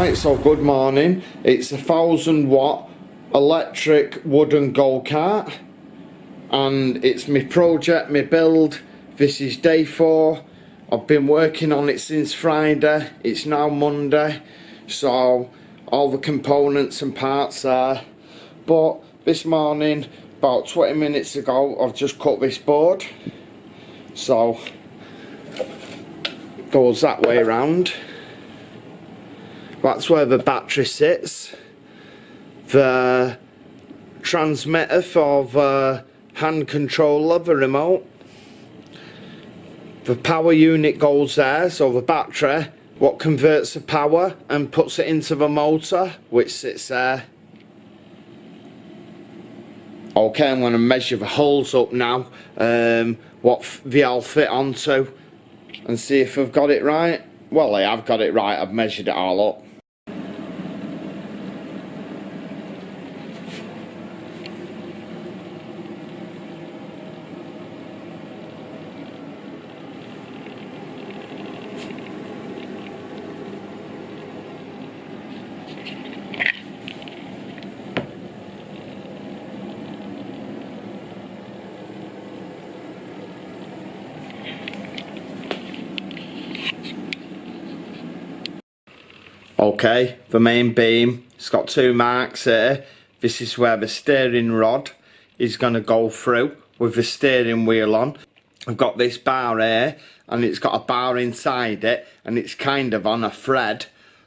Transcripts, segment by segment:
Right, so good morning. It's a 1,000-watt electric wooden go-kart, and it's my project, my build. This is day 4. I've been working on it since Friday. It's now Monday, so all the components and parts are. But this morning, about 20 minutes ago, I've just cut this board. So it goes that way around. That's where the battery sits. The transmitter for the hand controller, the remote. The power unit goes there, so the battery, what converts the power and puts it into the motor, which sits there. Okay, I'm going to measure the holes up now, what they all fit onto, and see if I've got it right. Well, I have got it right, I've measured it all up. Okay, the main beam, it's got 2 marks here. This is where the steering rod is going to go through with the steering wheel on. I've got this bar here, and it's got a bar inside it, and it's kind of on a thread,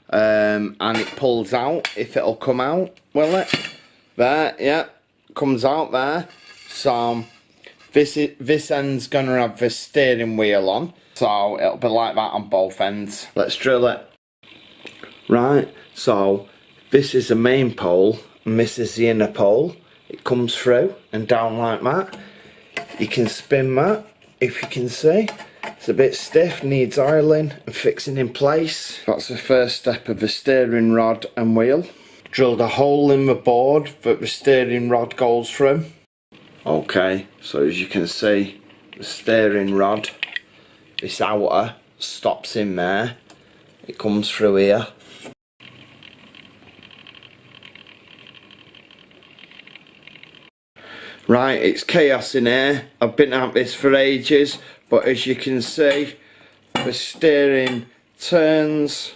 and it pulls out, if it'll come out, will it? There, yeah, comes out there. So this end's going to have the steering wheel on, so it'll be like that on both ends. Let's drill it. Right, so this is the main pole and this is the inner pole. It comes through and down like that. You can spin that, if you can see. It's a bit stiff, needs oiling and fixing in place. That's the first step of the steering rod and wheel. Drilled a hole in the board that the steering rod goes through. Okay, so as you can see, the steering rod, this outer, stops in there. It comes through here. Right, it's chaos in here. I've been at this for ages, but as you can see, the steering turns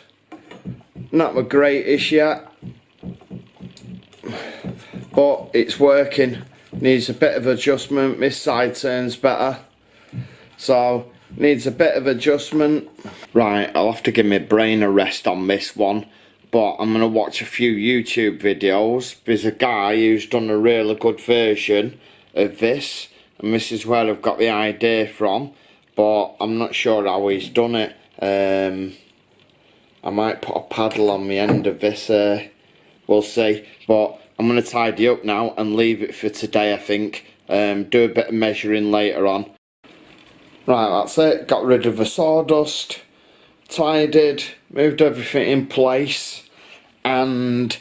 not the greatest yet, but it's working. Needs a bit of adjustment. This side turns better, so needs a bit of adjustment. Right, I'll have to give my brain a rest on this one, but I'm going to watch a few YouTube videos. There's a guy who's done a really good version of this, and this is where I've got the idea from, but I'm not sure how he's done it. I might put a paddle on the end of this, we'll see, but I'm going to tidy up now and leave it for today, I think. Do a bit of measuring later on. Right, that's it. Got rid of the sawdust, tidied, moved everything in place, and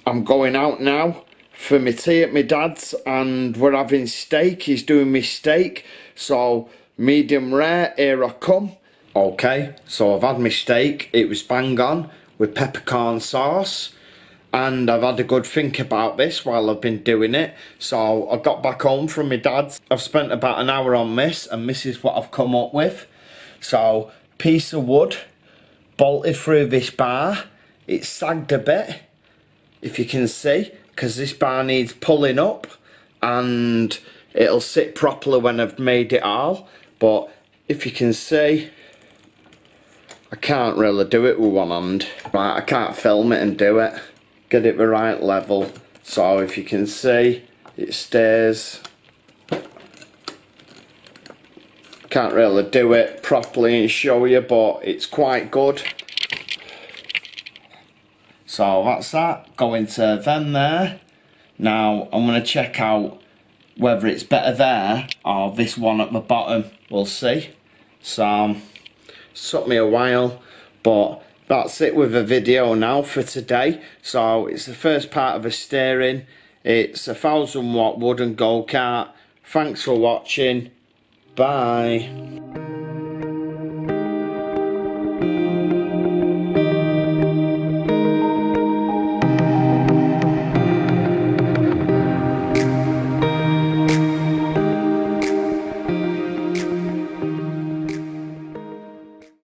I'm going out now for my tea at my dad's, and we're having steak. He's doing me steak, so medium rare, here I come. Okay, so I've had my steak. It was bang on with peppercorn sauce, and I've had a good think about this while I've been doing it. So I got back home from my dad's. I've spent about an hour on this, and this is what I've come up with. So, piece of wood bolted through this bar. It's sagged a bit, if you can see, because this bar needs pulling up, and it'll sit properly when I've made it all. But if you can see, I can't really do it with one hand. Right, I can't film it and do it, get it the right level. So if you can see, it stays. Can't really do it properly and show you, but it's quite good. So that's that, going to then there. Now I'm going to check out whether it's better there or this one at the bottom, we'll see. So it took me a while, but that's it with the video now for today. So it's the first part of the steering. It's a 1,000-watt wooden go-kart. Thanks for watching. Bye.